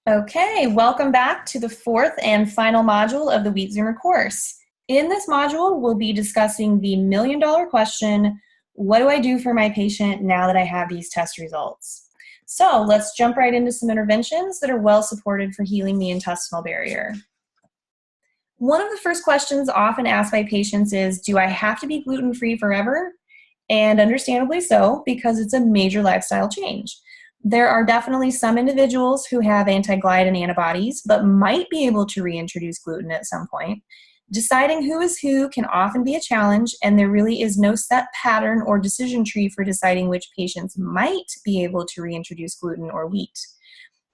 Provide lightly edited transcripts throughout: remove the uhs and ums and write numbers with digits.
Okay, welcome back to the fourth and final module of the Wheat Zoomer course. In this module, we'll be discussing the million-dollar question, what do I do for my patient now that I have these test results? So let's jump right into some interventions that are well supported for healing the intestinal barrier. One of the first questions often asked by patients is, do I have to be gluten-free forever? And understandably so, because it's a major lifestyle change. There are definitely some individuals who have anti-gliadin antibodies, but might be able to reintroduce gluten at some point. Deciding who is who can often be a challenge, and there really is no set pattern or decision tree for deciding which patients might be able to reintroduce gluten or wheat.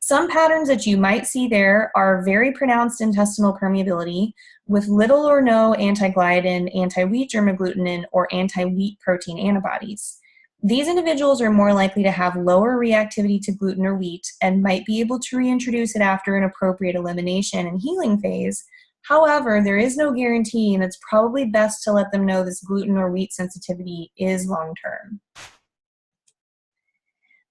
Some patterns that you might see there are very pronounced intestinal permeability with little or no anti-gliadin, anti-wheat germ agglutinin, or anti-wheat protein antibodies. These individuals are more likely to have lower reactivity to gluten or wheat and might be able to reintroduce it after an appropriate elimination and healing phase. However, there is no guarantee, and it's probably best to let them know this gluten or wheat sensitivity is long-term.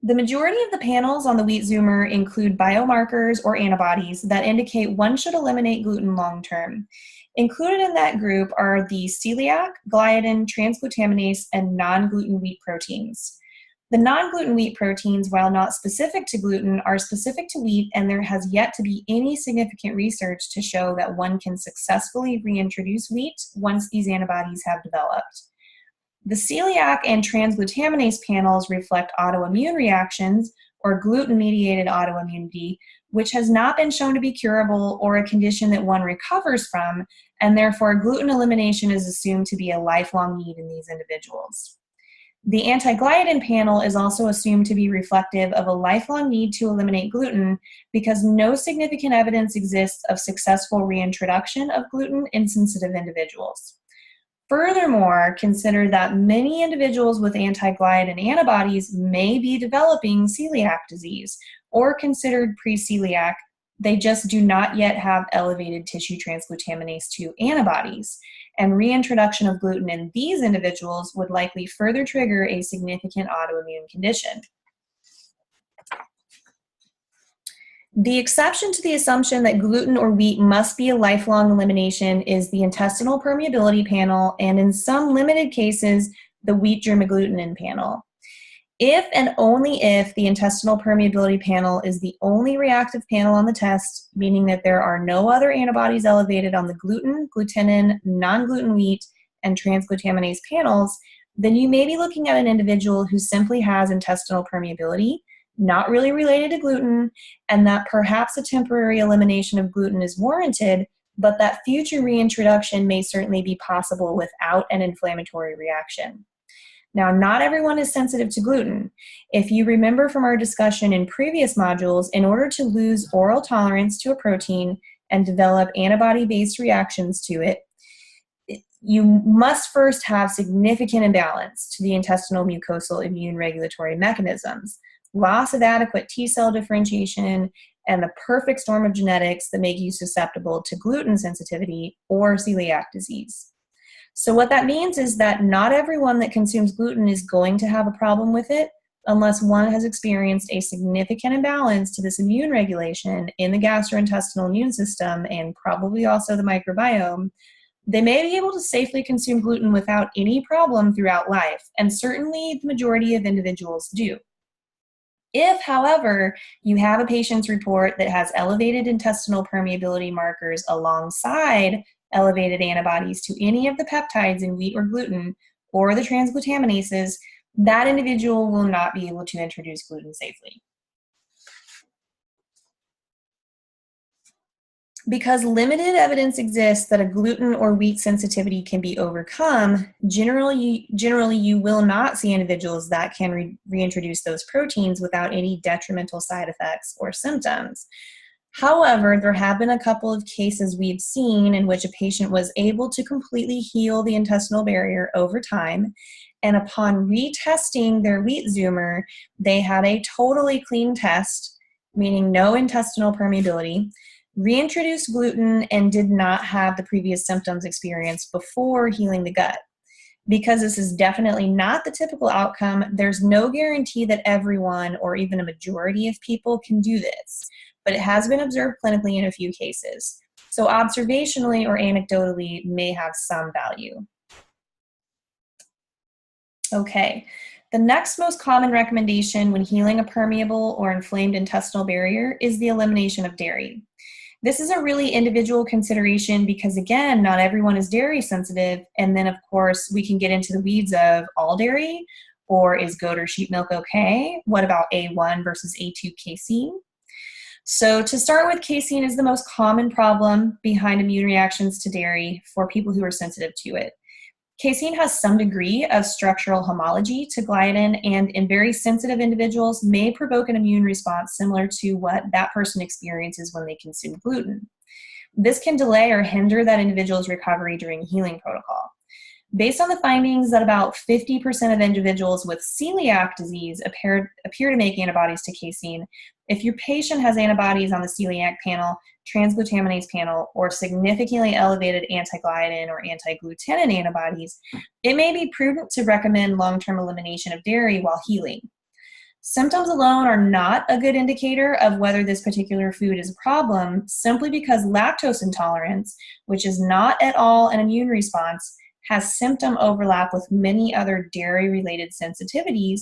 The majority of the panels on the Wheat Zoomer include biomarkers or antibodies that indicate one should eliminate gluten long-term. Included in that group are the celiac, gliadin, transglutaminase, and non-gluten wheat proteins. The non-gluten wheat proteins, while not specific to gluten, are specific to wheat, and there has yet to be any significant research to show that one can successfully reintroduce wheat once these antibodies have developed. The celiac and transglutaminase panels reflect autoimmune reactions or gluten-mediated autoimmunity, which has not been shown to be curable or a condition that one recovers from, and therefore gluten elimination is assumed to be a lifelong need in these individuals. The anti-gliadin panel is also assumed to be reflective of a lifelong need to eliminate gluten because no significant evidence exists of successful reintroduction of gluten in sensitive individuals. Furthermore, consider that many individuals with anti-gliadin antibodies may be developing celiac disease or considered pre-celiac. They just do not yet have elevated tissue transglutaminase 2 antibodies, and reintroduction of gluten in these individuals would likely further trigger a significant autoimmune condition. The exception to the assumption that gluten or wheat must be a lifelong elimination is the intestinal permeability panel, and in some limited cases, the wheat germ agglutinin panel. If and only if the intestinal permeability panel is the only reactive panel on the test, meaning that there are no other antibodies elevated on the gluten, glutenin, non-gluten wheat, and transglutaminase panels, then you may be looking at an individual who simply has intestinal permeability, not really related to gluten, and that perhaps a temporary elimination of gluten is warranted, but that future reintroduction may certainly be possible without an inflammatory reaction. Now, not everyone is sensitive to gluten. If you remember from our discussion in previous modules, in order to lose oral tolerance to a protein and develop antibody-based reactions to it, you must first have significant imbalance to the intestinal mucosal immune regulatory mechanisms, loss of adequate T-cell differentiation, and the perfect storm of genetics that make you susceptible to gluten sensitivity or celiac disease. So what that means is that not everyone that consumes gluten is going to have a problem with it unless one has experienced a significant imbalance to this immune regulation in the gastrointestinal immune system and probably also the microbiome. They may be able to safely consume gluten without any problem throughout life, and certainly the majority of individuals do. If, however, you have a patient's report that has elevated intestinal permeability markers alongside elevated antibodies to any of the peptides in wheat or gluten or the transglutaminases, that individual will not be able to introduce gluten safely. Because limited evidence exists that a gluten or wheat sensitivity can be overcome, generally you will not see individuals that can reintroduce those proteins without any detrimental side effects or symptoms. However, there have been a couple of cases we've seen in which a patient was able to completely heal the intestinal barrier over time, and upon retesting their Wheat Zoomer, they had a totally clean test, meaning no intestinal permeability, reintroduced gluten, and did not have the previous symptoms experienced before healing the gut. Because this is definitely not the typical outcome, there's no guarantee that everyone or even a majority of people can do this. but it has been observed clinically in a few cases. So observationally or anecdotally may have some value. Okay, the next most common recommendation when healing a permeable or inflamed intestinal barrier is the elimination of dairy. This is a really individual consideration because, again, not everyone is dairy sensitive. And then, of course, we can get into the weeds of all dairy, or is goat or sheep milk okay? What about A1 versus A2 casein? So to start with, casein is the most common problem behind immune reactions to dairy for people who are sensitive to it. Casein has some degree of structural homology to gliadin, and in very sensitive individuals may provoke an immune response similar to what that person experiences when they consume gluten. This can delay or hinder that individual's recovery during healing protocol. Based on the findings that about 50% of individuals with celiac disease appear to make antibodies to casein, if your patient has antibodies on the celiac panel, transglutaminase panel, or significantly elevated anti-gliadin or anti-glutenin antibodies, it may be prudent to recommend long-term elimination of dairy while healing. Symptoms alone are not a good indicator of whether this particular food is a problem, simply because lactose intolerance, which is not at all an immune response, has symptom overlap with many other dairy-related sensitivities,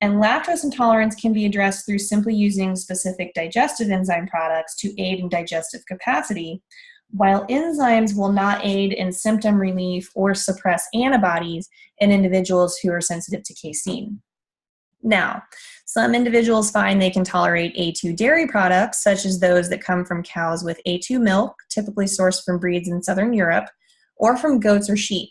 and lactose intolerance can be addressed through simply using specific digestive enzyme products to aid in digestive capacity, while enzymes will not aid in symptom relief or suppress antibodies in individuals who are sensitive to casein. Now, some individuals find they can tolerate A2 dairy products, such as those that come from cows with A2 milk, typically sourced from breeds in Southern Europe, or from goats or sheep.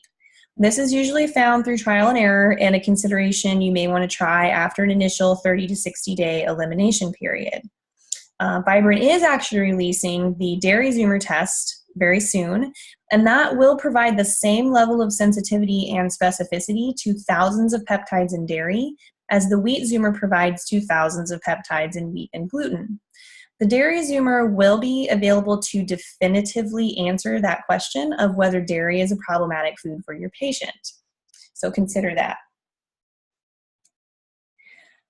This is usually found through trial and error, and a consideration you may want to try after an initial 30 to 60-day elimination period. Vibrant is actually releasing the Dairy Zoomer test very soon, and that will provide the same level of sensitivity and specificity to thousands of peptides in dairy as the Wheat Zoomer provides to thousands of peptides in wheat and gluten. The Dairy Zoomer will be available to definitively answer that question of whether dairy is a problematic food for your patient. So consider that.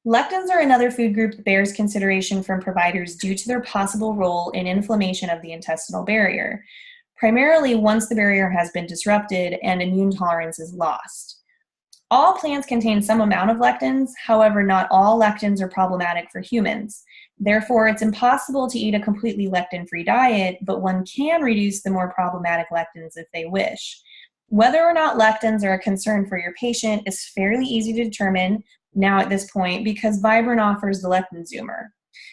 Lectins are another food group that bears consideration from providers due to their possible role in inflammation of the intestinal barrier, primarily once the barrier has been disrupted and immune tolerance is lost. All plants contain some amount of lectins, however, not all lectins are problematic for humans. Therefore, it's impossible to eat a completely lectin-free diet, but one can reduce the more problematic lectins if they wish. Whether or not lectins are a concern for your patient is fairly easy to determine now at this point because Vibrant offers the Lectin Zoomer.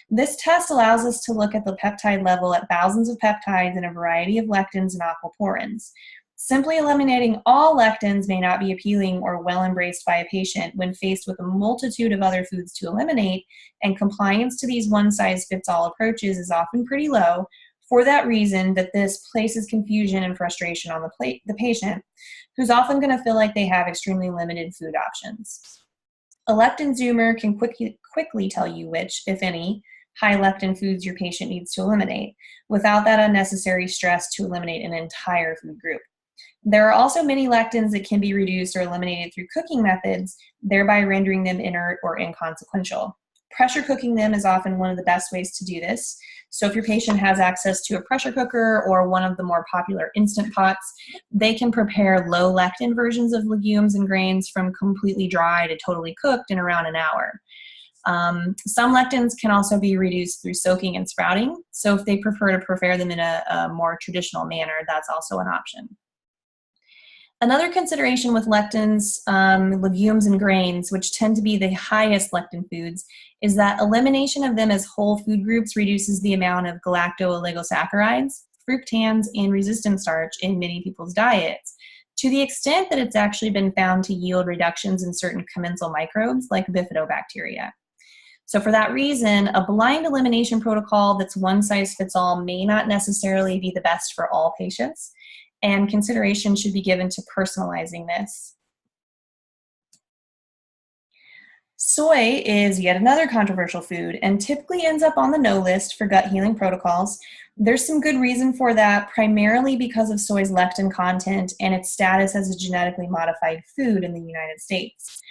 This test allows us to look at the peptide level at thousands of peptides and a variety of lectins and aquaporins. Simply eliminating all lectins may not be appealing or well embraced by a patient when faced with a multitude of other foods to eliminate, and compliance to these one-size-fits-all approaches is often pretty low. For that reason, that this places confusion and frustration on the patient, who's often going to feel like they have extremely limited food options. A lectin zoomer can quickly tell you which, if any, high lectin foods your patient needs to eliminate, without that unnecessary stress to eliminate an entire food group. There are also many lectins that can be reduced or eliminated through cooking methods, thereby rendering them inert or inconsequential. Pressure cooking them is often one of the best ways to do this. So if your patient has access to a pressure cooker or one of the more popular instant pots, they can prepare low lectin versions of legumes and grains from completely dry to totally cooked in around an hour. Some lectins can also be reduced through soaking and sprouting. So if they prefer to prepare them in a more traditional manner, that's also an option. Another consideration with lectins, legumes and grains, which tend to be the highest lectin foods, is that elimination of them as whole food groups reduces the amount of galacto-oligosaccharides, fructans, and resistant starch in many people's diets, to the extent that it's actually been found to yield reductions in certain commensal microbes like bifidobacteria. So for that reason, a blind elimination protocol that's one size fits all may not necessarily be the best for all patients, and consideration should be given to personalizing this. Soy is yet another controversial food and typically ends up on the no list for gut healing protocols. There's some good reason for that, primarily because of soy's lectin content and its status as a genetically modified food in the United States.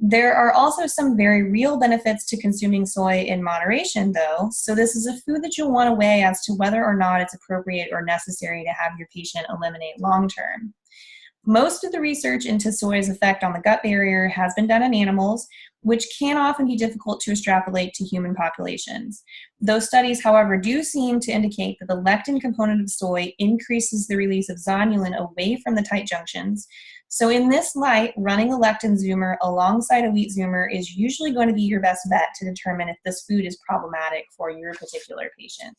There are also some very real benefits to consuming soy in moderation, though, so this is a food that you'll want to weigh as to whether or not it's appropriate or necessary to have your patient eliminate long term. Most of the research into soy's effect on the gut barrier has been done in animals, which can often be difficult to extrapolate to human populations. Those studies, however, do seem to indicate that the lectin component of soy increases the release of zonulin away from the tight junctions. So in this light, running a lectin zoomer alongside a wheat zoomer is usually going to be your best bet to determine if this food is problematic for your particular patient.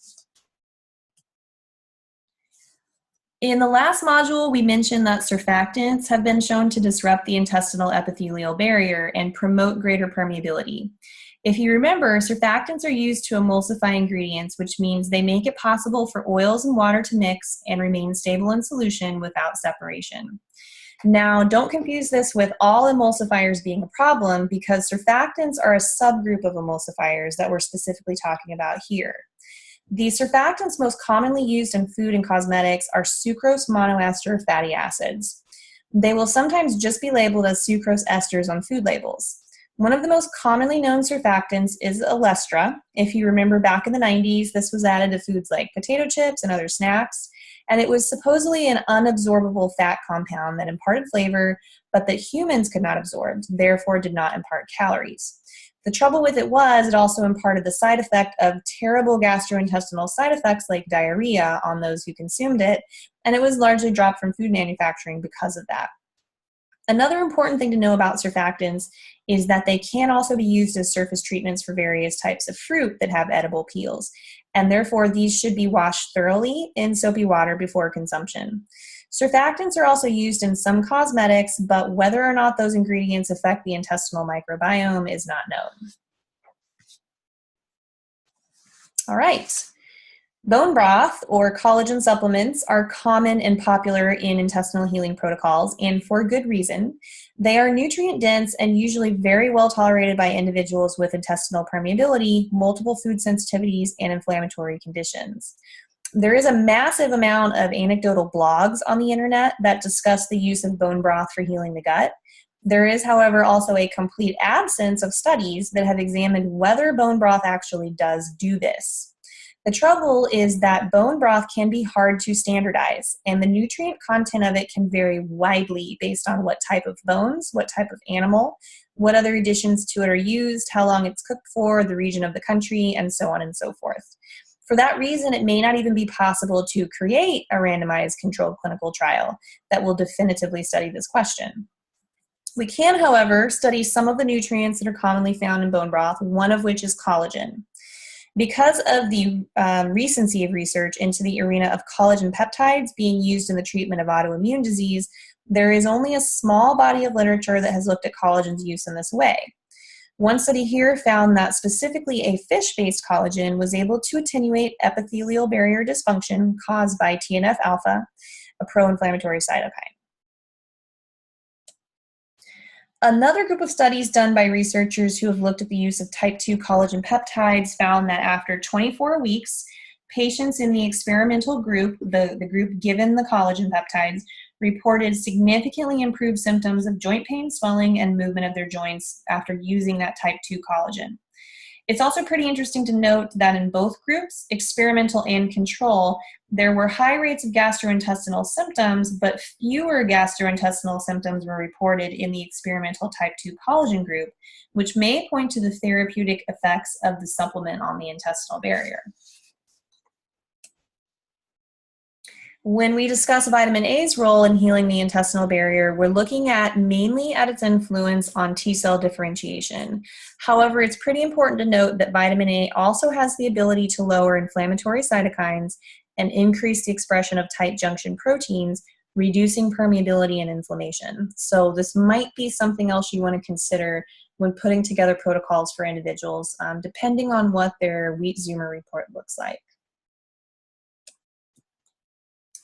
In the last module, we mentioned that surfactants have been shown to disrupt the intestinal epithelial barrier and promote greater permeability. If you remember, surfactants are used to emulsify ingredients, which means they make it possible for oils and water to mix and remain stable in solution without separation. Now, don't confuse this with all emulsifiers being a problem, because surfactants are a subgroup of emulsifiers that we're specifically talking about here. The surfactants most commonly used in food and cosmetics are sucrose monoester fatty acids. They will sometimes just be labeled as sucrose esters on food labels. One of the most commonly known surfactants is Olestra. If you remember back in the 90s, this was added to foods like potato chips and other snacks, and it was supposedly an unabsorbable fat compound that imparted flavor, but that humans could not absorb, therefore did not impart calories. The trouble with it was it also imparted the side effect of terrible gastrointestinal side effects like diarrhea on those who consumed it, and it was largely dropped from food manufacturing because of that. Another important thing to know about surfactants is that they can also be used as surface treatments for various types of fruit that have edible peels, and therefore these should be washed thoroughly in soapy water before consumption. Surfactants are also used in some cosmetics, but whether or not those ingredients affect the intestinal microbiome is not known. All right. Bone broth or collagen supplements are common and popular in intestinal healing protocols, and for good reason. They are nutrient dense and usually very well tolerated by individuals with intestinal permeability, multiple food sensitivities, and inflammatory conditions. There is a massive amount of anecdotal blogs on the internet that discuss the use of bone broth for healing the gut. There is, however, also a complete absence of studies that have examined whether bone broth actually does do this. The trouble is that bone broth can be hard to standardize, and the nutrient content of it can vary widely based on what type of bones, what type of animal, what other additions to it are used, how long it's cooked for, the region of the country, and so on and so forth. For that reason, it may not even be possible to create a randomized controlled clinical trial that will definitively study this question. We can, however, study some of the nutrients that are commonly found in bone broth, one of which is collagen. Because of the recency of research into the arena of collagen peptides being used in the treatment of autoimmune disease, there is only a small body of literature that has looked at collagen's use in this way. One study here found that specifically a fish-based collagen was able to attenuate epithelial barrier dysfunction caused by TNF-alpha, a pro-inflammatory cytokine. Another group of studies done by researchers who have looked at the use of type 2 collagen peptides found that after 24 weeks, patients in the experimental group, the group given the collagen peptides, reported significantly improved symptoms of joint pain, swelling, and movement of their joints after using that type 2 collagen. It's also pretty interesting to note that in both groups, experimental and control, there were high rates of gastrointestinal symptoms, but fewer gastrointestinal symptoms were reported in the experimental type 2 collagen group, which may point to the therapeutic effects of the supplement on the intestinal barrier. When we discuss vitamin A's role in healing the intestinal barrier, we're looking mainly at its influence on T-cell differentiation. However, it's pretty important to note that vitamin A also has the ability to lower inflammatory cytokines and increase the expression of tight junction proteins, reducing permeability and inflammation. So this might be something else you want to consider when putting together protocols for individuals, depending on what their wheat Zoomer report looks like.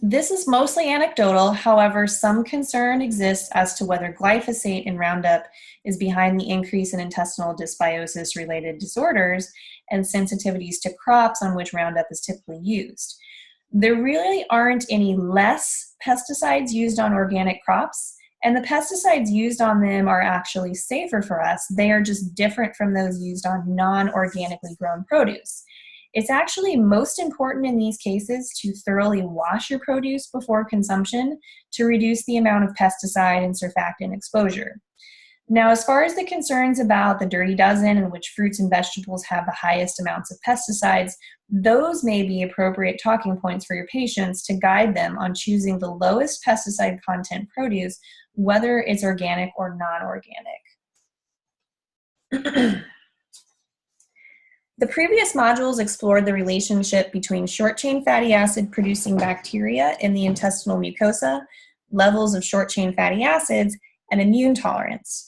This is mostly anecdotal, however, some concern exists as to whether glyphosate in Roundup is behind the increase in intestinal dysbiosis-related disorders and sensitivities to crops on which Roundup is typically used. There really aren't any less pesticides used on organic crops, And the pesticides used on them are actually safer for us. They are just different from those used on non-organically grown produce. It's actually most important in these cases to thoroughly wash your produce before consumption to reduce the amount of pesticide and surfactant exposure. Now, as far as the concerns about the dirty dozen and which fruits and vegetables have the highest amounts of pesticides, those may be appropriate talking points for your patients to guide them on choosing the lowest pesticide content produce, whether it's organic or non-organic. The previous modules explored the relationship between short-chain fatty acid producing bacteria in the intestinal mucosa, levels of short-chain fatty acids, and immune tolerance.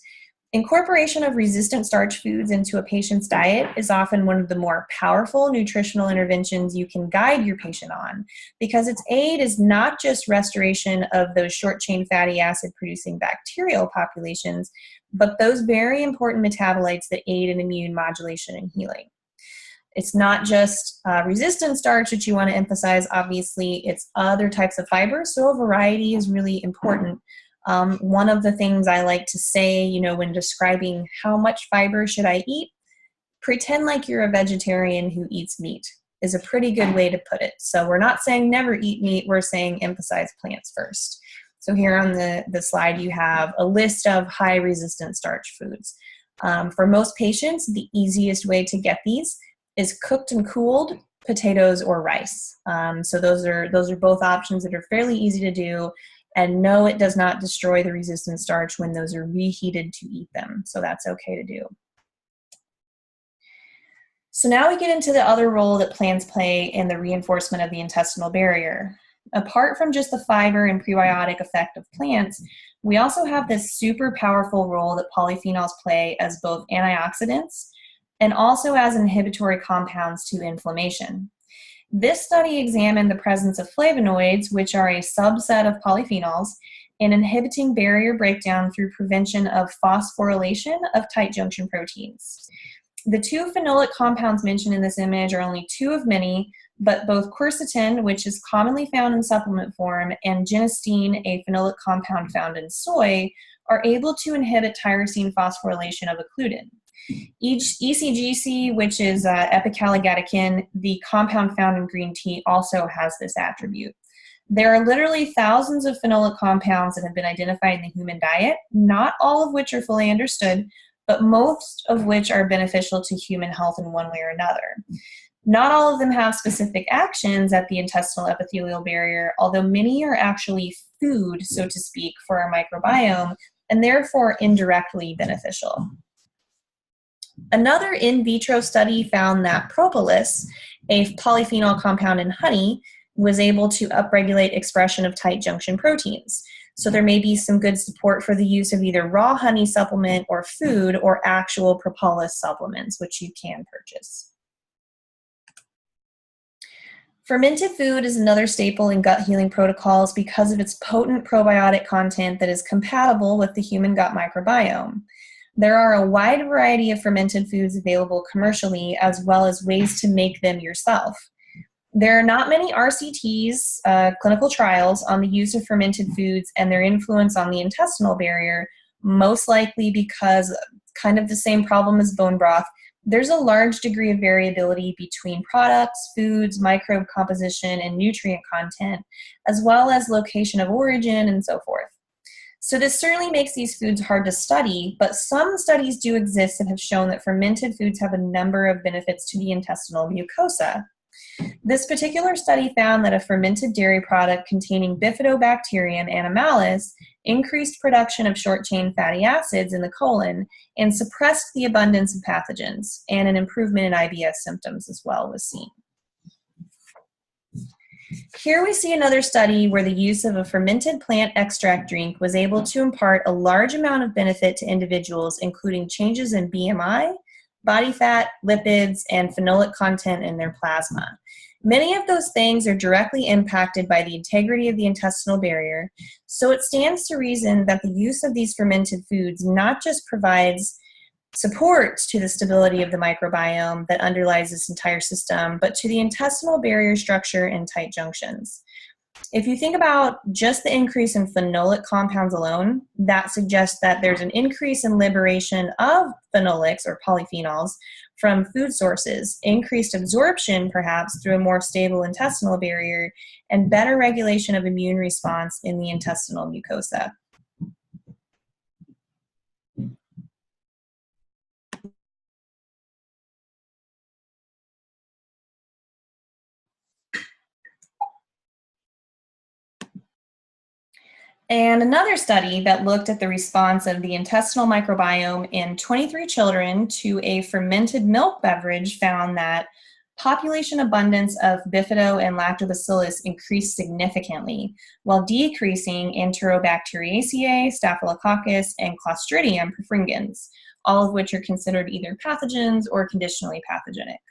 Incorporation of resistant starch foods into a patient's diet is often one of the more powerful nutritional interventions you can guide your patient on, because its aid is not just restoration of those short-chain fatty acid producing bacterial populations, but those very important metabolites that aid in immune modulation and healing. It's not just resistant starch that you want to emphasize, obviously, it's other types of fibers, so a variety is really important. One of the things I like to say, when describing how much fiber should I eat, pretend like you're a vegetarian who eats meat is a pretty good way to put it. So we're not saying never eat meat, we're saying emphasize plants first. So here on the slide, you have a list of high resistant starch foods. For most patients, the easiest way to get these is cooked and cooled potatoes or rice. So those are both options that are fairly easy to do. And no, it does not destroy the resistant starch when those are reheated to eat them. So that's okay to do. So now we get into the other role that plants play in the reinforcement of the intestinal barrier. Apart from just the fiber and prebiotic effect of plants, we also have this super powerful role that polyphenols play as both antioxidants and also as inhibitory compounds to inflammation. This study examined the presence of flavonoids, which are a subset of polyphenols, in inhibiting barrier breakdown through prevention of phosphorylation of tight junction proteins. The two phenolic compounds mentioned in this image are only two of many, but both quercetin, which is commonly found in supplement form, and genistein, a phenolic compound found in soy, are able to inhibit tyrosine phosphorylation of a gluten. ECGC, which is epicalligadecin, the compound found in green tea, also has this attribute. There are literally thousands of phenolic compounds that have been identified in the human diet, not all of which are fully understood, but most of which are beneficial to human health in one way or another. Not all of them have specific actions at the intestinal epithelial barrier, although many are actually food, so to speak, for our microbiome, and therefore indirectly beneficial. Another in vitro study found that propolis, a polyphenol compound in honey, was able to upregulate expression of tight junction proteins. So there may be some good support for the use of either raw honey supplement or food or actual propolis supplements, which you can purchase. Fermented food is another staple in gut healing protocols because of its potent probiotic content that is compatible with the human gut microbiome. There are a wide variety of fermented foods available commercially, as well as ways to make them yourself. There are not many RCTs, clinical trials, on the use of fermented foods and their influence on the intestinal barrier, most likely because kind of the same problem as bone broth. There's a large degree of variability between products, foods, microbe composition, and nutrient content, as well as location of origin and so forth. So this certainly makes these foods hard to study, but some studies do exist that have shown that fermented foods have a number of benefits to the intestinal mucosa. This particular study found that a fermented dairy product containing Bifidobacterium animalis increased production of short-chain fatty acids in the colon and suppressed the abundance of pathogens, and an improvement in IBS symptoms as well was seen. Here we see another study where the use of a fermented plant extract drink was able to impart a large amount of benefit to individuals, including changes in BMI, body fat, lipids, and phenolic content in their plasma. Many of those things are directly impacted by the integrity of the intestinal barrier, so it stands to reason that the use of these fermented foods not just provides support to the stability of the microbiome that underlies this entire system, but to the intestinal barrier structure and tight junctions. If you think about just the increase in phenolic compounds alone, that suggests that there's an increase in liberation of phenolics or polyphenols from food sources, increased absorption perhaps through a more stable intestinal barrier, and better regulation of immune response in the intestinal mucosa. And another study that looked at the response of the intestinal microbiome in 23 children to a fermented milk beverage found that population abundance of bifido and lactobacillus increased significantly, while decreasing Enterobacteriaceae, Staphylococcus, and Clostridium perfringens, all of which are considered either pathogens or conditionally pathogenic.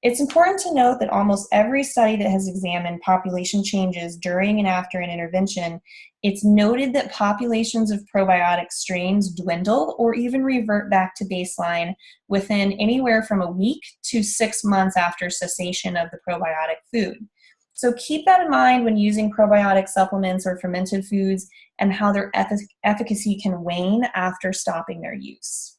It's important to note that almost every study that has examined population changes during and after an intervention, it's noted that populations of probiotic strains dwindle or even revert back to baseline within anywhere from a week to 6 months after cessation of the probiotic food. So keep that in mind when using probiotic supplements or fermented foods and how their efficacy can wane after stopping their use.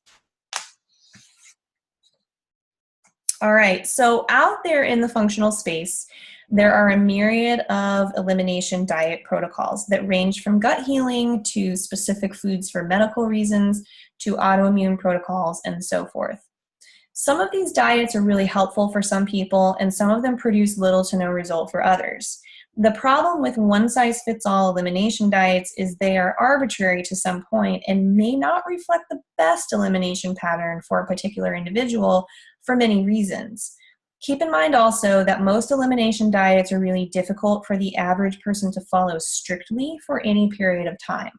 All right, so out there in the functional space, there are a myriad of elimination diet protocols that range from gut healing to specific foods for medical reasons to autoimmune protocols and so forth. Some of these diets are really helpful for some people, and some of them produce little to no result for others. The problem with one-size-fits-all elimination diets is they are arbitrary to some point and may not reflect the best elimination pattern for a particular individual for many reasons. Keep in mind also that most elimination diets are really difficult for the average person to follow strictly for any period of time.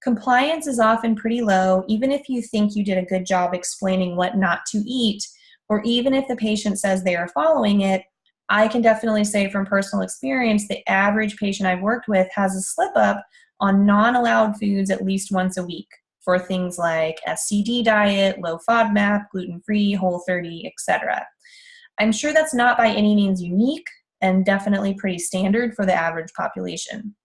Compliance is often pretty low, even if you think you did a good job explaining what not to eat, or even if the patient says they are following it. I can definitely say from personal experience, the average patient I've worked with has a slip up on non-allowed foods at least once a week for things like SCD diet, low FODMAP, gluten-free, Whole30, etc. I'm sure that's not by any means unique and definitely pretty standard for the average population.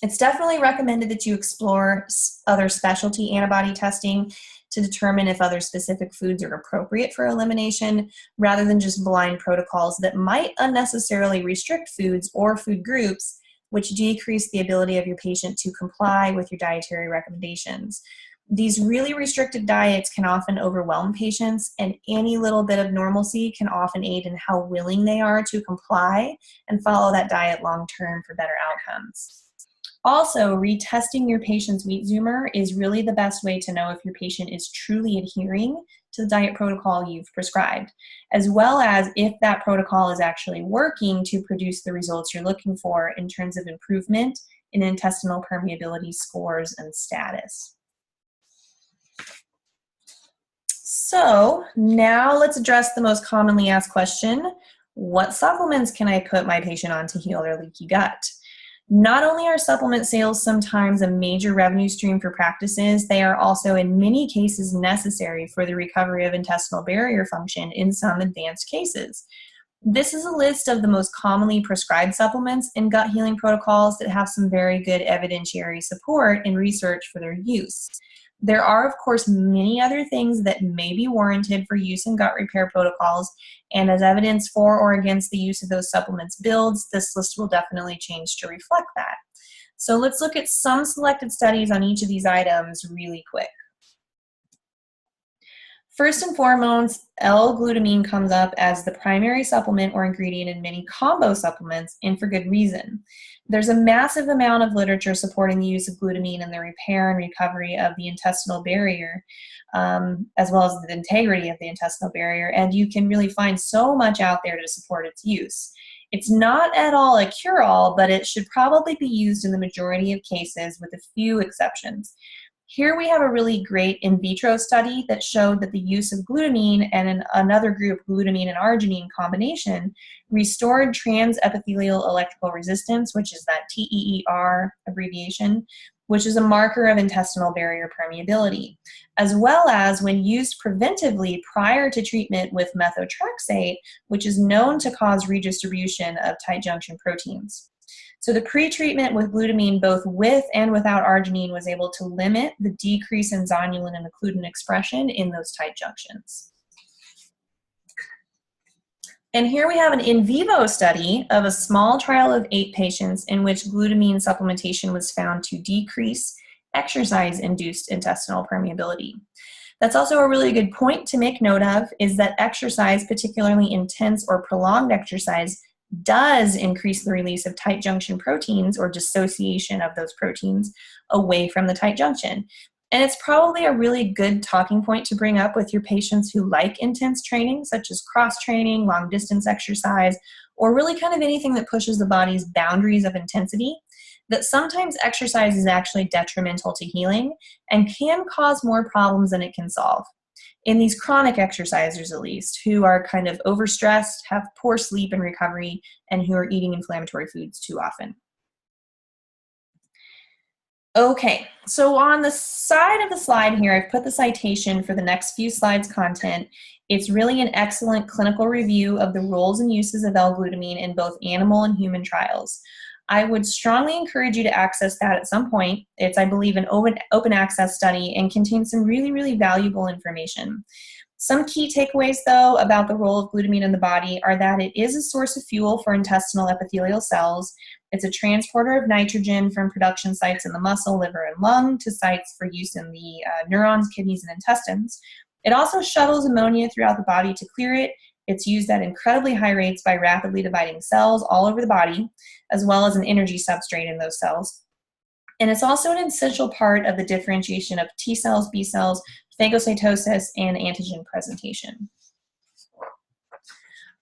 It's definitely recommended that you explore other specialty antibody testing to determine if other specific foods are appropriate for elimination, rather than just blind protocols that might unnecessarily restrict foods or food groups, which decrease the ability of your patient to comply with your dietary recommendations. These really restricted diets can often overwhelm patients, and any little bit of normalcy can often aid in how willing they are to comply and follow that diet long term for better outcomes. Also, retesting your patient's wheat zoomer is really the best way to know if your patient is truly adhering to the diet protocol you've prescribed, as well as if that protocol is actually working to produce the results you're looking for in terms of improvement in intestinal permeability scores and status. So now let's address the most commonly asked question: what supplements can I put my patient on to heal their leaky gut? Not only are supplement sales sometimes a major revenue stream for practices, they are also in many cases necessary for the recovery of intestinal barrier function in some advanced cases. This is a list of the most commonly prescribed supplements and gut healing protocols that have some very good evidentiary support and research for their use. There are, of course, many other things that may be warranted for use in gut repair protocols, and as evidence for or against the use of those supplements builds, this list will definitely change to reflect that. So let's look at some selected studies on each of these items really quick. First and foremost, L-glutamine comes up as the primary supplement or ingredient in many combo supplements, and for good reason. There's a massive amount of literature supporting the use of glutamine in the repair and recovery of the intestinal barrier, as well as the integrity of the intestinal barrier, and you can really find so much out there to support its use. It's not at all a cure-all, but it should probably be used in the majority of cases with a few exceptions. Here we have a really great in vitro study that showed that the use of glutamine and another group, glutamine and arginine combination, restored transepithelial electrical resistance, which is that TEER abbreviation, which is a marker of intestinal barrier permeability, as well as when used preventively prior to treatment with methotrexate, which is known to cause redistribution of tight junction proteins. So the pretreatment with glutamine, both with and without arginine, was able to limit the decrease in zonulin and occlutin expression in those tight junctions. And here we have an in vivo study of a small trial of 8 patients in which glutamine supplementation was found to decrease exercise-induced intestinal permeability. That's also a really good point to make note of, is that exercise, particularly intense or prolonged exercise, does increase the release of tight junction proteins or dissociation of those proteins away from the tight junction. And it's probably a really good talking point to bring up with your patients who like intense training, such as cross training, long distance exercise, or really kind of anything that pushes the body's boundaries of intensity, that sometimes exercise is actually detrimental to healing and can cause more problems than it can solve. In these chronic exercisers, at least, who are kind of overstressed, have poor sleep and recovery, and who are eating inflammatory foods too often. Okay, so on the side of the slide here, I've put the citation for the next few slides' content. It's really an excellent clinical review of the roles and uses of L-glutamine in both animal and human trials. I would strongly encourage you to access that at some point. It's, I believe, an open access study and contains some really, really valuable information. Some key takeaways, though, about the role of glutamine in the body are that it is a source of fuel for intestinal epithelial cells. It's a transporter of nitrogen from production sites in the muscle, liver, and lung to sites for use in the neurons, kidneys, and intestines. It also shuttles ammonia throughout the body to clear it. It's used at incredibly high rates by rapidly dividing cells all over the body, as well as an energy substrate in those cells. And it's also an essential part of the differentiation of T cells, B cells, phagocytosis, and antigen presentation.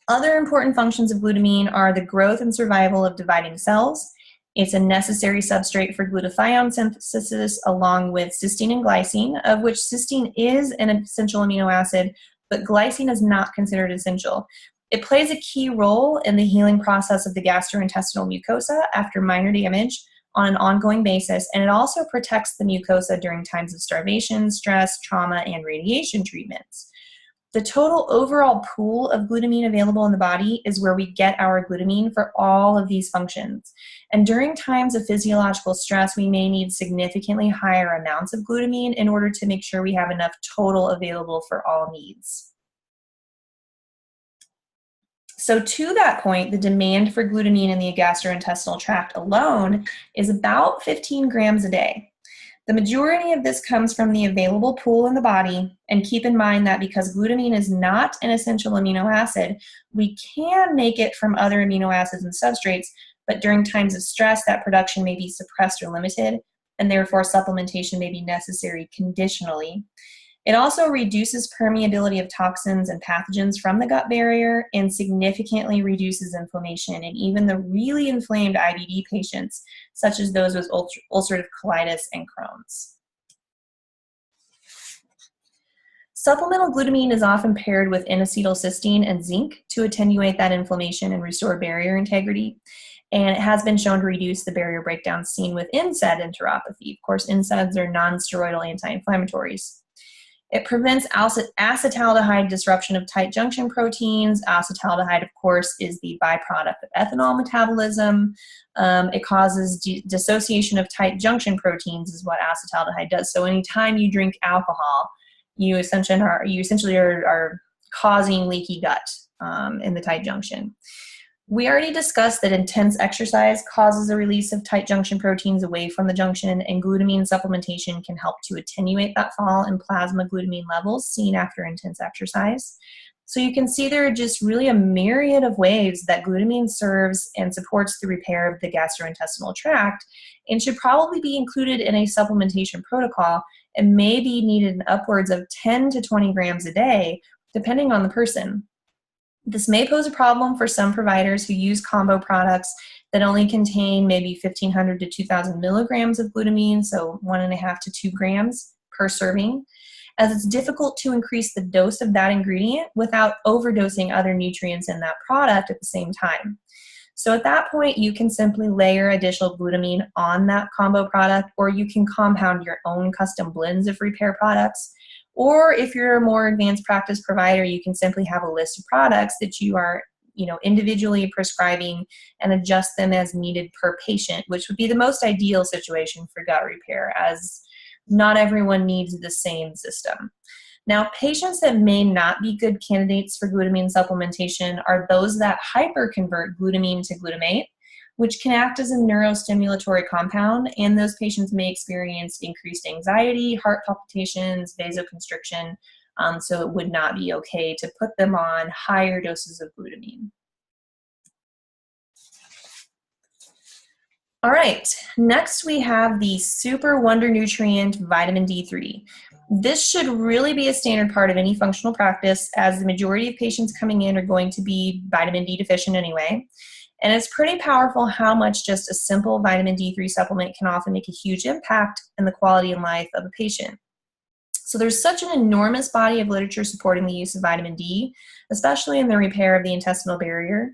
Other important functions of glutamine are the growth and survival of dividing cells. It's a necessary substrate for glutathione synthesis along with cysteine and glycine, of which cysteine is an essential amino acid, but glycine is not considered essential. It plays a key role in the healing process of the gastrointestinal mucosa after minor damage on an ongoing basis, and it also protects the mucosa during times of starvation, stress, trauma, and radiation treatments. The total overall pool of glutamine available in the body is where we get our glutamine for all of these functions. And during times of physiological stress, we may need significantly higher amounts of glutamine in order to make sure we have enough total available for all needs. So to that point, the demand for glutamine in the gastrointestinal tract alone is about 15 grams a day. The majority of this comes from the available pool in the body, and keep in mind that because glutamine is not an essential amino acid, we can make it from other amino acids and substrates, but during times of stress, that production may be suppressed or limited, and therefore supplementation may be necessary conditionally. It also reduces permeability of toxins and pathogens from the gut barrier and significantly reduces inflammation in even the really inflamed IBD patients, such as those with ulcerative colitis and Crohn's. Supplemental glutamine is often paired with N-acetylcysteine and zinc to attenuate that inflammation and restore barrier integrity. And it has been shown to reduce the barrier breakdown seen with NSAID enteropathy. Of course, NSAIDs are non-steroidal anti-inflammatories. It prevents acetaldehyde disruption of tight junction proteins. Acetaldehyde, of course, is the byproduct of ethanol metabolism. It causes dissociation of tight junction proteins is what acetaldehyde does. So anytime you drink alcohol, you essentially are causing leaky gut in the tight junction. We already discussed that intense exercise causes a release of tight junction proteins away from the junction, and glutamine supplementation can help to attenuate that fall in plasma glutamine levels seen after intense exercise. So you can see there are just really a myriad of ways that glutamine serves and supports the repair of the gastrointestinal tract, and should probably be included in a supplementation protocol and may be needed in upwards of 10 to 20 grams a day, depending on the person. This may pose a problem for some providers who use combo products that only contain maybe 1,500 to 2,000 milligrams of glutamine, so 1.5 to 2 grams per serving, as it's difficult to increase the dose of that ingredient without overdosing other nutrients in that product at the same time. So at that point, you can simply layer additional glutamine on that combo product, or you can compound your own custom blends of repair products. Or if you're a more advanced practice provider, you can simply have a list of products that you are individually prescribing and adjust them as needed per patient, which would be the most ideal situation for gut repair, as not everyone needs the same system. Now, patients that may not be good candidates for glutamine supplementation are those that hyperconvert glutamine to glutamate, which can act as a neurostimulatory compound, and those patients may experience increased anxiety, heart palpitations, vasoconstriction, so it would not be okay to put them on higher doses of glutamine. All right, next we have the super wonder nutrient vitamin D3. This should really be a standard part of any functional practice, as the majority of patients coming in are going to be vitamin D deficient anyway. And it's pretty powerful how much just a simple vitamin D3 supplement can often make a huge impact in the quality of life of a patient. So there's such an enormous body of literature supporting the use of vitamin D, especially in the repair of the intestinal barrier.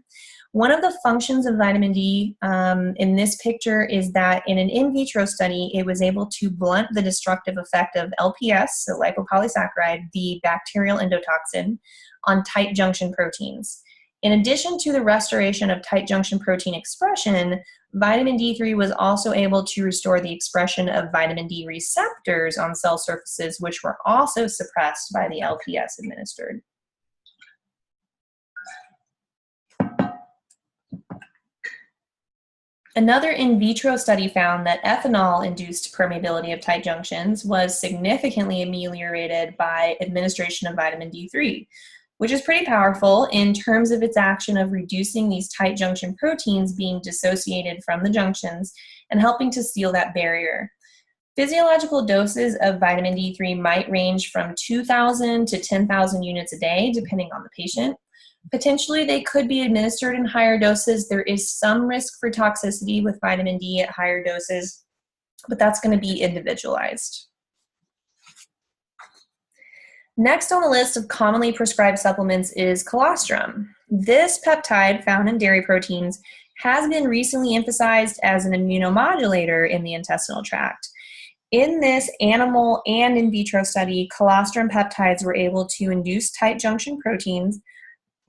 One of the functions of vitamin D in this picture is that in an in vitro study, it was able to blunt the destructive effect of LPS, so lipopolysaccharide, the bacterial endotoxin, on tight junction proteins. In addition to the restoration of tight junction protein expression, vitamin D3 was also able to restore the expression of vitamin D receptors on cell surfaces, which were also suppressed by the LPS administered. Another in vitro study found that ethanol-induced permeability of tight junctions was significantly ameliorated by administration of vitamin D3, which is pretty powerful in terms of its action of reducing these tight junction proteins being dissociated from the junctions and helping to seal that barrier. Physiological doses of vitamin D3 might range from 2,000 to 10,000 units a day, depending on the patient. Potentially, they could be administered in higher doses. There is some risk for toxicity with vitamin D at higher doses, but that's going to be individualized. Next on the list of commonly prescribed supplements is colostrum. This peptide found in dairy proteins has been recently emphasized as an immunomodulator in the intestinal tract. In this animal and in vitro study, colostrum peptides were able to induce tight junction proteins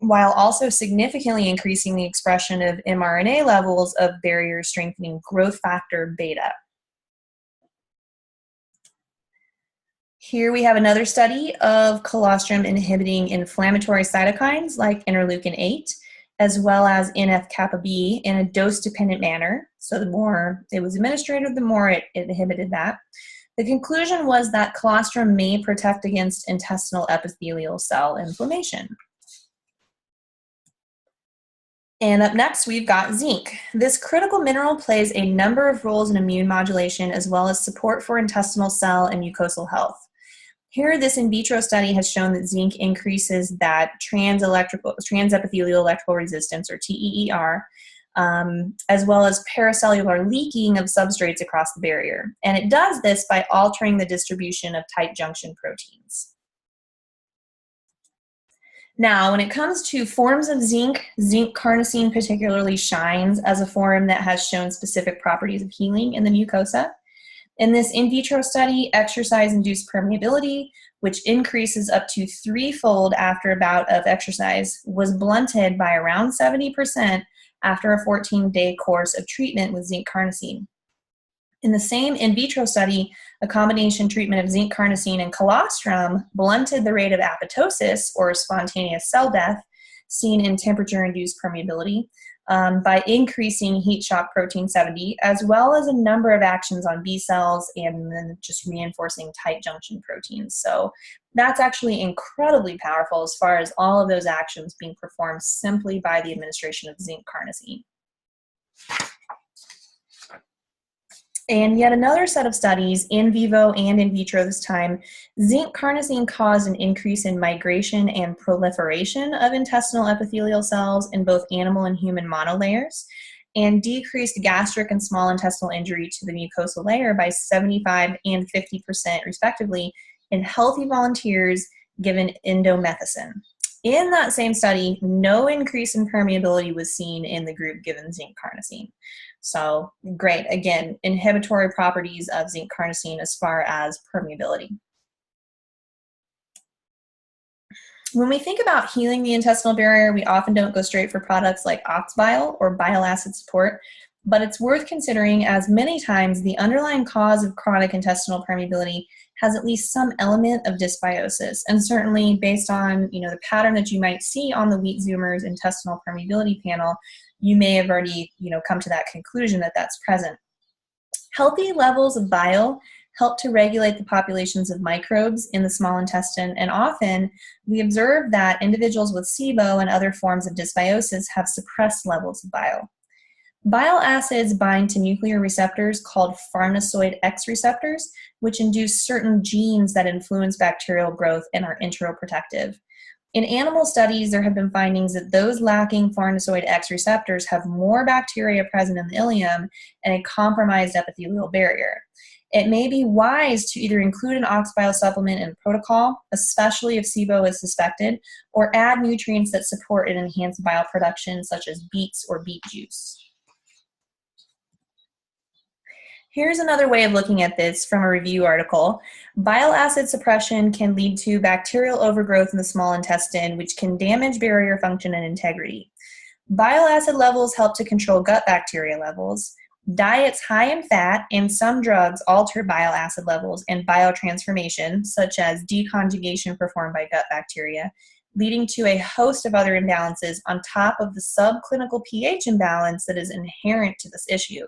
while also significantly increasing the expression of mRNA levels of barrier strengthening growth factor beta. Here we have another study of colostrum inhibiting inflammatory cytokines like interleukin 8, as well as NF-kappa B in a dose-dependent manner. So the more it was administered, the more it inhibited that. The conclusion was that colostrum may protect against intestinal epithelial cell inflammation. And up next, we've got zinc. This critical mineral plays a number of roles in immune modulation as well as support for intestinal cell and mucosal health. Here, this in vitro study has shown that zinc increases that transepithelial electrical resistance, or TEER, as well as paracellular leaking of substrates across the barrier. And it does this by altering the distribution of tight junction proteins. Now, when it comes to forms of zinc, zinc carnosine particularly shines as a form that has shown specific properties of healing in the mucosa. In this in vitro study, exercise-induced permeability, which increases up to 3-fold after a bout of exercise, was blunted by around 70% after a 14-day course of treatment with zinc carnosine. In the same in vitro study, a combination treatment of zinc carnosine and colostrum blunted the rate of apoptosis, or spontaneous cell death, seen in temperature-induced permeability by increasing heat shock protein 70, as well as a number of actions on B cells and then just reinforcing tight junction proteins. So that's actually incredibly powerful as far as all of those actions being performed simply by the administration of zinc carnosine. And yet another set of studies, in vivo and in vitro this time, zinc carnosine caused an increase in migration and proliferation of intestinal epithelial cells in both animal and human monolayers, and decreased gastric and small intestinal injury to the mucosal layer by 75% and 50% respectively in healthy volunteers given indomethacin. In that same study, no increase in permeability was seen in the group given zinc carnosine. So great, again, inhibitory properties of zinc carnosine as far as permeability. When we think about healing the intestinal barrier, we often don't go straight for products like ox bile or bile acid support, but it's worth considering as many times the underlying cause of chronic intestinal permeability has at least some element of dysbiosis. And certainly based on the pattern that you might see on the Wheat Zoomer's intestinal permeability panel, you may have already come to that conclusion that that's present. Healthy levels of bile help to regulate the populations of microbes in the small intestine, and often we observe that individuals with SIBO and other forms of dysbiosis have suppressed levels of bile. Bile acids bind to nuclear receptors called farnesoid X receptors, which induce certain genes that influence bacterial growth and are enteroprotective. In animal studies, there have been findings that those lacking farnesoid X receptors have more bacteria present in the ileum and a compromised epithelial barrier. It may be wise to either include an ox bile supplement in protocol, especially if SIBO is suspected, or add nutrients that support and enhance bile production, such as beets or beet juice. Here's another way of looking at this from a review article. Bile acid suppression can lead to bacterial overgrowth in the small intestine, which can damage barrier function and integrity. Bile acid levels help to control gut bacteria levels. Diets high in fat and some drugs alter bile acid levels and biotransformation, such as deconjugation performed by gut bacteria, leading to a host of other imbalances on top of the subclinical pH imbalance that is inherent to this issue.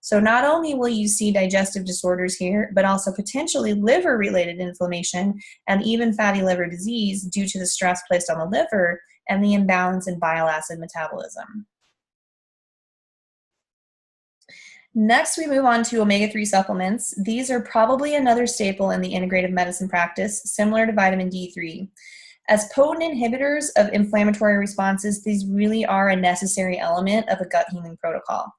So not only will you see digestive disorders here, but also potentially liver-related inflammation and even fatty liver disease due to the stress placed on the liver and the imbalance in bile acid metabolism. Next, we move on to omega-3 supplements. These are probably another staple in the integrative medicine practice, similar to vitamin D3. As potent inhibitors of inflammatory responses, these really are a necessary element of a gut healing protocol.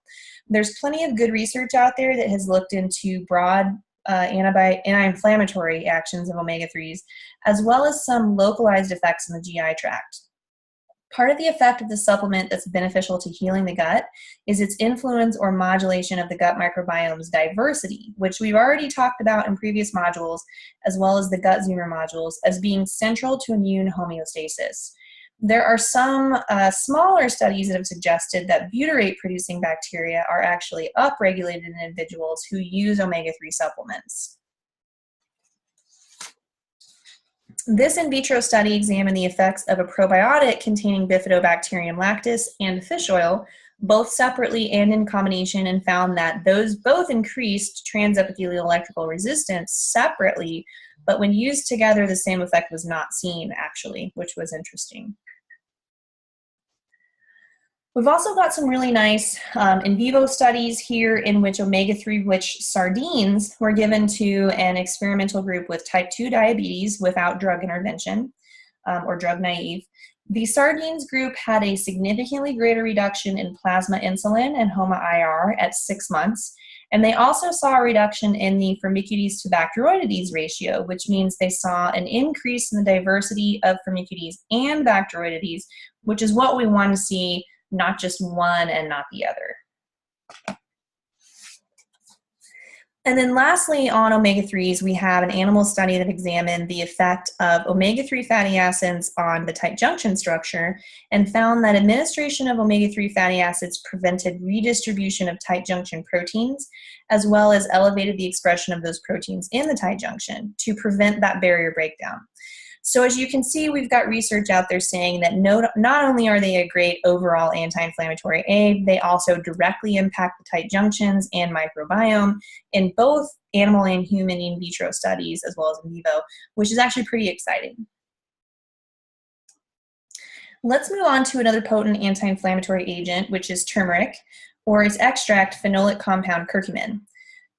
There's plenty of good research out there that has looked into broad anti-inflammatory actions of omega-3s, as well as some localized effects in the GI tract. Part of the effect of the supplement that's beneficial to healing the gut is its influence or modulation of the gut microbiome's diversity, which we've already talked about in previous modules, as well as the Gut Zoomer modules, as being central to immune homeostasis. There are some smaller studies that have suggested that butyrate-producing bacteria are actually upregulated in individuals who use omega-3 supplements. This in vitro study examined the effects of a probiotic containing Bifidobacterium lactis and fish oil, both separately and in combination, and found that those both increased transepithelial electrical resistance separately, but when used together, the same effect was not seen, actually, which was interesting. We've also got some really nice in vivo studies here in which omega-3 rich sardines were given to an experimental group with type 2 diabetes without drug intervention or drug naive. The sardines group had a significantly greater reduction in plasma insulin and HOMA-IR at 6 months, and they also saw a reduction in the Firmicutes to Bacteroidetes ratio, which means they saw an increase in the diversity of Firmicutes and Bacteroidetes, which is what we want to see, not just one and not the other. And then lastly, on omega-3s, we have an animal study that examined the effect of omega-3 fatty acids on the tight junction structure and found that administration of omega-3 fatty acids prevented redistribution of tight junction proteins, as well as elevated the expression of those proteins in the tight junction to prevent that barrier breakdown. So as you can see, we've got research out there saying that not only are they a great overall anti-inflammatory aid, they also directly impact the tight junctions and microbiome in both animal and human in vitro studies, as well as in vivo, which is actually pretty exciting. Let's move on to another potent anti-inflammatory agent, which is turmeric, or its extract phenolic compound curcumin.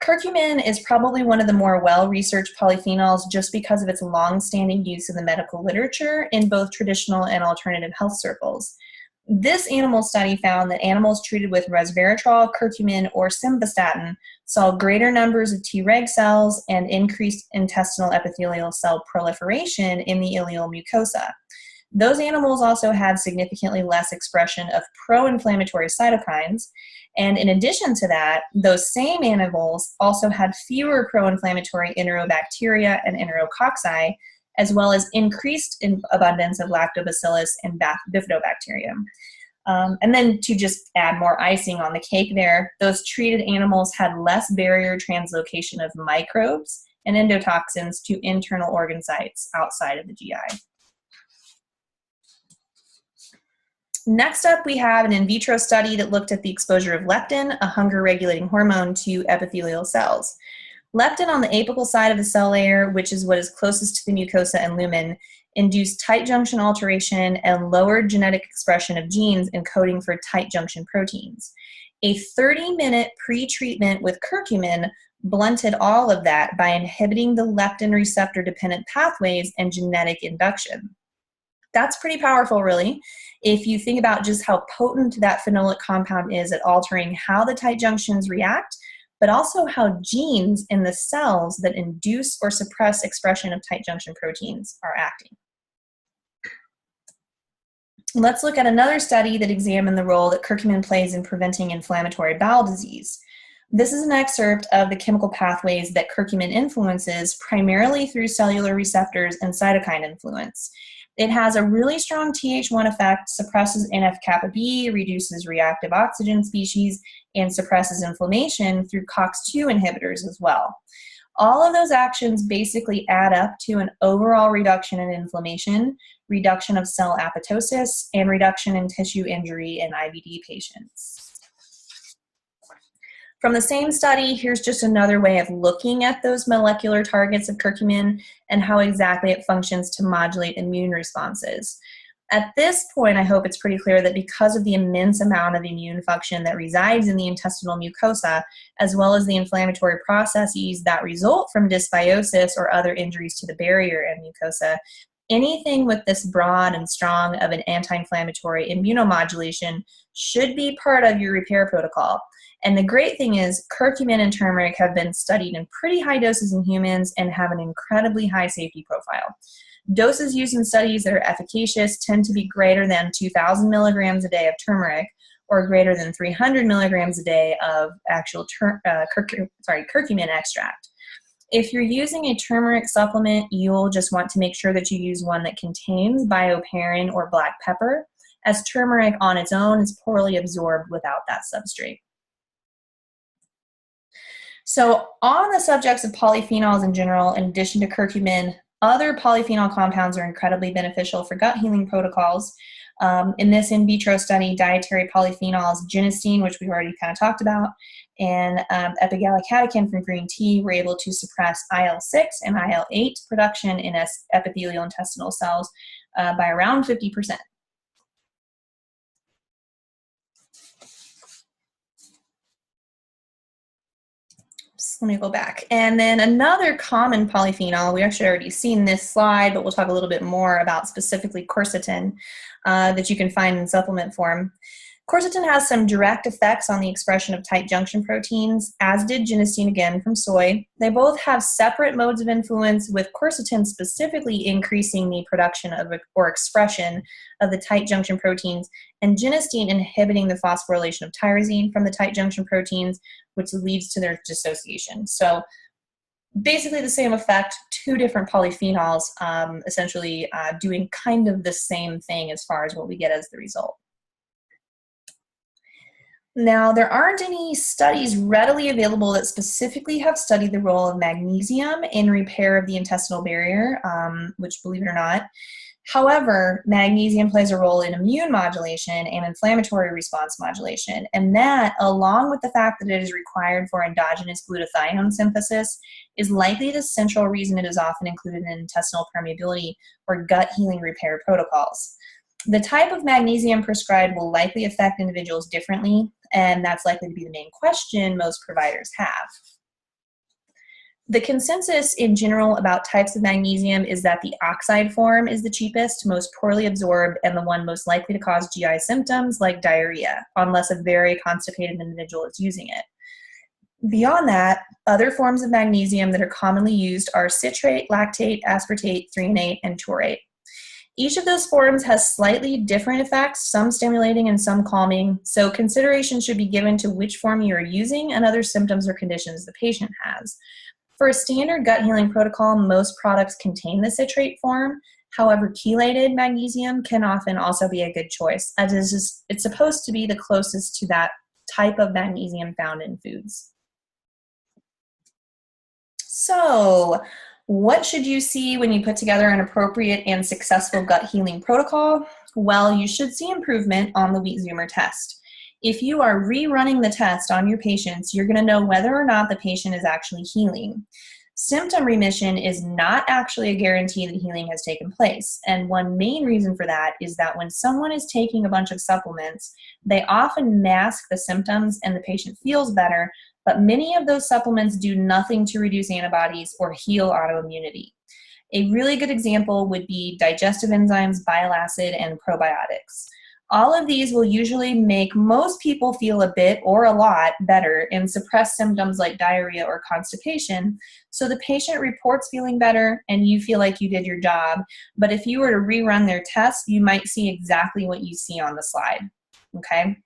Curcumin is probably one of the more well-researched polyphenols just because of its long-standing use in the medical literature in both traditional and alternative health circles. This animal study found that animals treated with resveratrol, curcumin, or simvastatin saw greater numbers of Treg cells and increased intestinal epithelial cell proliferation in the ileal mucosa. Those animals also had significantly less expression of pro-inflammatory cytokines, and in addition to that, those same animals also had fewer pro-inflammatory enterobacteria and enterococci as well as increased abundance of lactobacillus and bifidobacterium. And then to just add more icing on the cake there, those treated animals had less barrier translocation of microbes and endotoxins to internal organ sites outside of the GI. Next up, we have an in vitro study that looked at the exposure of leptin, a hunger-regulating hormone, to epithelial cells. Leptin on the apical side of the cell layer, which is what is closest to the mucosa and lumen, induced tight junction alteration and lowered genetic expression of genes encoding for tight junction proteins. A 30-minute pre-treatment with curcumin blunted all of that by inhibiting the leptin receptor-dependent pathways and genetic induction. That's pretty powerful, really, if you think about just how potent that phenolic compound is at altering how the tight junctions react, but also how genes in the cells that induce or suppress expression of tight junction proteins are acting. Let's look at another study that examined the role that curcumin plays in preventing inflammatory bowel disease. This is an excerpt of the chemical pathways that curcumin influences, primarily through cellular receptors and cytokine influence. It has a really strong Th1 effect, suppresses NF-kappa B, reduces reactive oxygen species, and suppresses inflammation through COX-2 inhibitors as well. All of those actions basically add up to an overall reduction in inflammation, reduction of cell apoptosis, and reduction in tissue injury in IBD patients. From the same study, here's just another way of looking at those molecular targets of curcumin and how exactly it functions to modulate immune responses. At this point, I hope it's pretty clear that because of the immense amount of immune function that resides in the intestinal mucosa, as well as the inflammatory processes that result from dysbiosis or other injuries to the barrier and mucosa, anything with this broad and strong of an anti-inflammatory immunomodulation should be part of your repair protocol. And the great thing is curcumin and turmeric have been studied in pretty high doses in humans and have an incredibly high safety profile. Doses used in studies that are efficacious tend to be greater than 2,000 milligrams a day of turmeric or greater than 300 milligrams a day of actual curcumin extract. If you're using a turmeric supplement, you'll just want to make sure that you use one that contains bioperine or black pepper, as turmeric on its own is poorly absorbed without that substrate. So on the subjects of polyphenols in general, in addition to curcumin, other polyphenol compounds are incredibly beneficial for gut healing protocols. In this in vitro study, dietary polyphenols, genistein, which we've already kind of talked about, and epigallocatechin from green tea were able to suppress IL-6 and IL-8 production in epithelial intestinal cells by around 50%. Let me go back. And then another common polyphenol, we actually already seen this slide, but we'll talk a little bit more about specifically quercetin that you can find in supplement form. Quercetin has some direct effects on the expression of tight junction proteins, as did genistein again from soy. They both have separate modes of influence, with quercetin specifically increasing the production of or expression of the tight junction proteins, and genistein inhibiting the phosphorylation of tyrosine from the tight junction proteins, which leads to their dissociation. So basically the same effect, two different polyphenols essentially doing kind of the same thing as far as what we get as the result. Now, there aren't any studies readily available that specifically have studied the role of magnesium in repair of the intestinal barrier, which, believe it or not, however, magnesium plays a role in immune modulation and inflammatory response modulation, and that, along with the fact that it is required for endogenous glutathione synthesis, is likely the central reason it is often included in intestinal permeability or gut healing repair protocols. The type of magnesium prescribed will likely affect individuals differently, and that's likely to be the main question most providers have. The consensus in general about types of magnesium is that the oxide form is the cheapest, most poorly absorbed, and the one most likely to cause GI symptoms like diarrhea, unless a very constipated individual is using it. Beyond that, other forms of magnesium that are commonly used are citrate, lactate, aspartate, threonate, and taurate. Each of those forms has slightly different effects, some stimulating and some calming, so consideration should be given to which form you are using and other symptoms or conditions the patient has. For a standard gut healing protocol, most products contain the citrate form. However, chelated magnesium can often also be a good choice, as it's supposed to be the closest to that type of magnesium found in foods. So, what should you see when you put together an appropriate and successful gut healing protocol? Well, you should see improvement on the Wheat Zoomer test. If you are rerunning the test on your patients, you're going to know whether or not the patient is actually healing. Symptom remission is not actually a guarantee that healing has taken place. And one main reason for that is that when someone is taking a bunch of supplements, they often mask the symptoms and the patient feels better, but many of those supplements do nothing to reduce antibodies or heal autoimmunity. A really good example would be digestive enzymes, bile acid, and probiotics. All of these will usually make most people feel a bit or a lot better and suppress symptoms like diarrhea or constipation, so the patient reports feeling better and you feel like you did your job. But if you were to rerun their test, you might see exactly what you see on the slide, okay?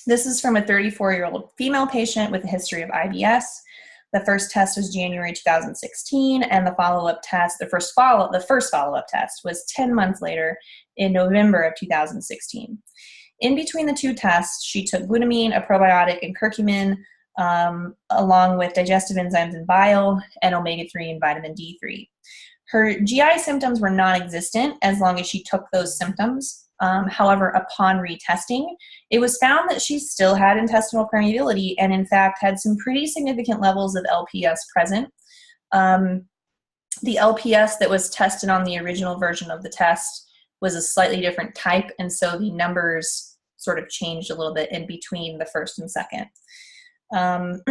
This is from a 34-year-old female patient with a history of IBS. The first test was January 2016, and the follow-up test, the first follow-up test was 10 months later in November of 2016. In between the two tests, she took glutamine, a probiotic, and curcumin, along with digestive enzymes and bile, and omega-3 and vitamin D3. Her GI symptoms were non-existent as long as she took those symptoms. However, upon retesting, it was found that she still had intestinal permeability and in fact had some pretty significant levels of LPS present. The LPS that was tested on the original version of the test was a slightly different type, and so the numbers sort of changed a little bit in between the first and second. And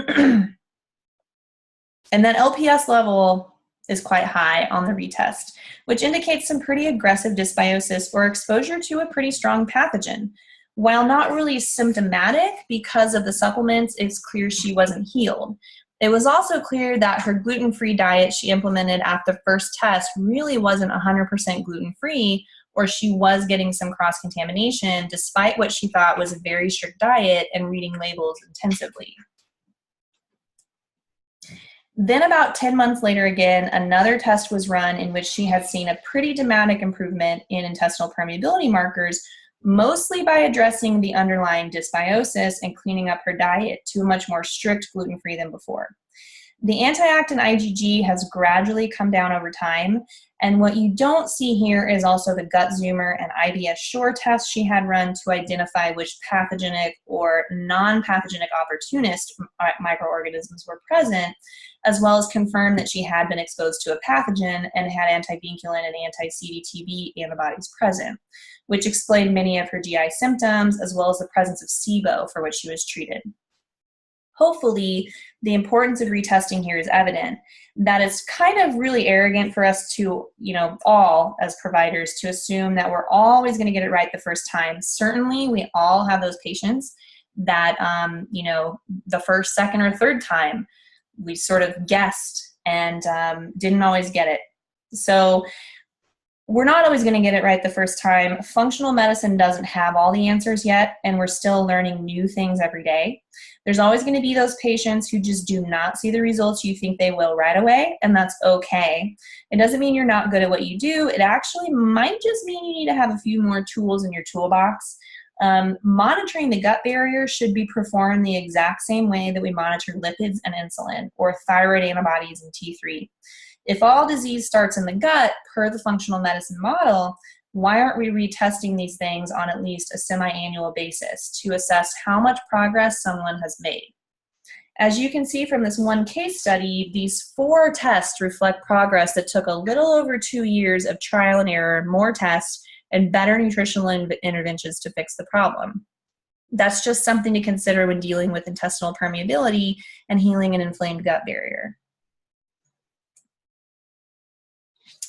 that LPS level is quite high on the retest, which indicates some pretty aggressive dysbiosis or exposure to a pretty strong pathogen. While not really symptomatic because of the supplements, it's clear she wasn't healed. It was also clear that her gluten-free diet she implemented at the first test really wasn't 100% gluten-free, or she was getting some cross-contamination despite what she thought was a very strict diet and reading labels intensively. Then about 10 months later again, another test was run in which she had seen a pretty dramatic improvement in intestinal permeability markers, mostly by addressing the underlying dysbiosis and cleaning up her diet to a much more strict gluten-free than before. The anti-actin IgG has gradually come down over time, and what you don't see here is also the gut Zoomer and IBS Shore tests she had run to identify which pathogenic or non-pathogenic opportunist microorganisms were present, as well as confirm that she had been exposed to a pathogen and had anti-vinculin and anti-CDTB antibodies present, which explained many of her GI symptoms, as well as the presence of SIBO for which she was treated. Hopefully, the importance of retesting here is evident. That it's kind of really arrogant for us to, all as providers, to assume that we're always going to get it right the first time. Certainly, we all have those patients that, the first, second, or third time we sort of guessed and didn't always get it. So we're not always going to get it right the first time. Functional medicine doesn't have all the answers yet, and we're still learning new things every day. There's always going to be those patients who just do not see the results you think they will right away, and that's okay. It doesn't mean you're not good at what you do. It actually might just mean you need to have a few more tools in your toolbox. Monitoring the gut barrier should be performed the exact same way that we monitor lipids and insulin, or thyroid antibodies and T3. If all disease starts in the gut, per the functional medicine model, why aren't we retesting these things on at least a semi-annual basis to assess how much progress someone has made? As you can see from this one case study, these 4 tests reflect progress that took a little over 2 years of trial and error, more tests, and better nutritional interventions to fix the problem. That's just something to consider when dealing with intestinal permeability and healing an inflamed gut barrier.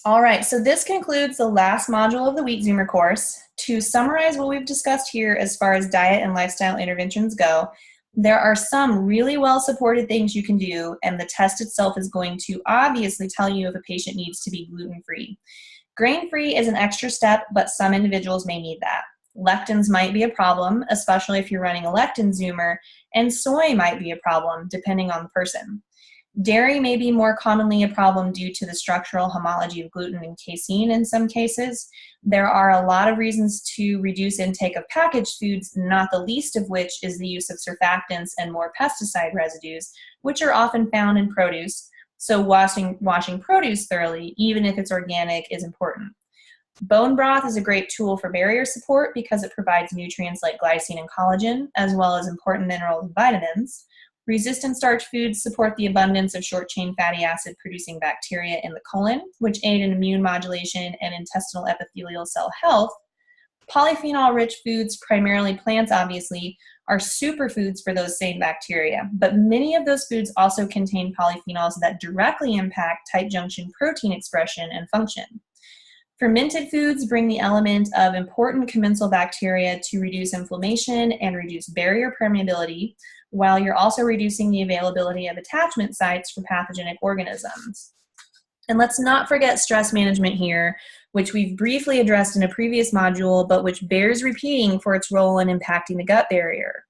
All right, so this concludes the last module of the Wheat Zoomer course. To summarize what we've discussed here as far as diet and lifestyle interventions go, there are some really well-supported things you can do, and the test itself is going to obviously tell you if a patient needs to be gluten-free. Grain-free is an extra step, but some individuals may need that. Lectins might be a problem, especially if you're running a Lectin Zoomer, and soy might be a problem, depending on the person. Dairy may be more commonly a problem due to the structural homology of gluten and casein in some cases. There are a lot of reasons to reduce intake of packaged foods, not the least of which is the use of surfactants and more pesticide residues, which are often found in produce. So washing produce thoroughly, even if it's organic, is important. Bone broth is a great tool for barrier support because it provides nutrients like glycine and collagen, as well as important minerals and vitamins. Resistant starch foods support the abundance of short-chain fatty acid producing bacteria in the colon, which aid in immune modulation and intestinal epithelial cell health. Polyphenol-rich foods, primarily plants obviously, are superfoods for those same bacteria, but many of those foods also contain polyphenols that directly impact tight junction protein expression and function. Fermented foods bring the element of important commensal bacteria to reduce inflammation and reduce barrier permeability, while you're also reducing the availability of attachment sites for pathogenic organisms. And let's not forget stress management here, which we've briefly addressed in a previous module, but which bears repeating for its role in impacting the gut barrier.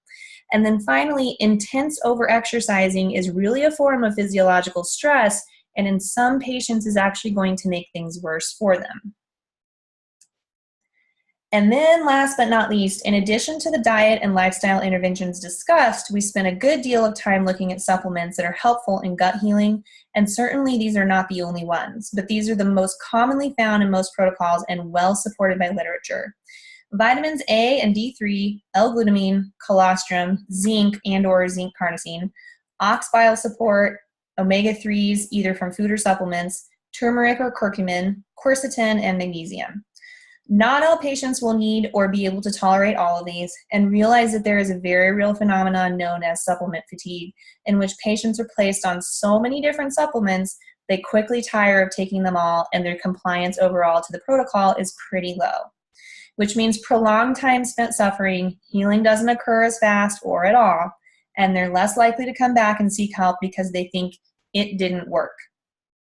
And then finally, intense overexercising is really a form of physiological stress, and in some patients is actually going to make things worse for them. And then last but not least, in addition to the diet and lifestyle interventions discussed, we spent a good deal of time looking at supplements that are helpful in gut healing, and certainly these are not the only ones, but these are the most commonly found in most protocols and well supported by literature. Vitamins A and D3, L-glutamine, colostrum, zinc and/or zinc carnosine, ox bile support, omega-3s either from food or supplements, turmeric or curcumin, quercetin, and magnesium. Not all patients will need or be able to tolerate all of these, and realize that there is a very real phenomenon known as supplement fatigue, in which patients are placed on so many different supplements, they quickly tire of taking them all, and their compliance overall to the protocol is pretty low, which means prolonged time spent suffering, healing doesn't occur as fast or at all, and they're less likely to come back and seek help because they think it didn't work.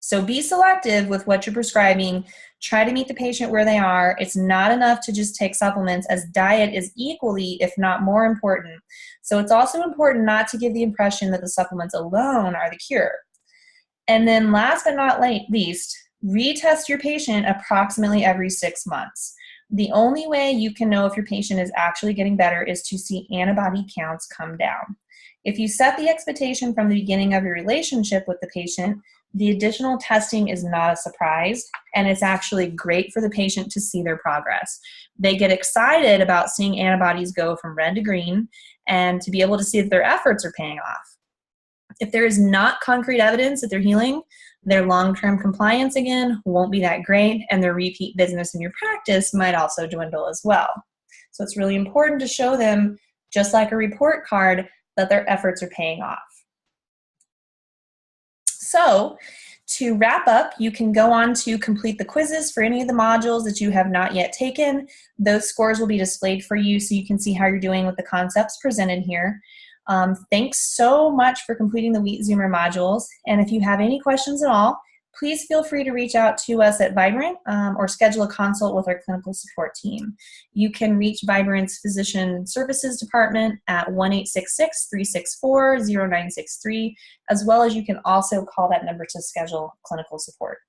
So be selective with what you're prescribing. Try to meet the patient where they are. It's not enough to just take supplements, as diet is equally, if not more important. So it's also important not to give the impression that the supplements alone are the cure. And then last but not least, retest your patient approximately every 6 months. The only way you can know if your patient is actually getting better is to see antibody counts come down. If you set the expectation from the beginning of your relationship with the patient, the additional testing is not a surprise, and it's actually great for the patient to see their progress. They get excited about seeing antibodies go from red to green and to be able to see if their efforts are paying off. If there is not concrete evidence that they're healing, their long-term compliance again won't be that great, and their repeat business in your practice might also dwindle as well. So it's really important to show them, just like a report card, that their efforts are paying off. So to wrap up, you can go on to complete the quizzes for any of the modules that you have not yet taken. Those scores will be displayed for you so you can see how you're doing with the concepts presented here. Thanks so much for completing the Wheat Zoomer modules. And if you have any questions at all, please feel free to reach out to us at Vibrant or schedule a consult with our clinical support team. You can reach Vibrant's Physician Services Department at 1-866-364-0963, as well as you can also call that number to schedule clinical support.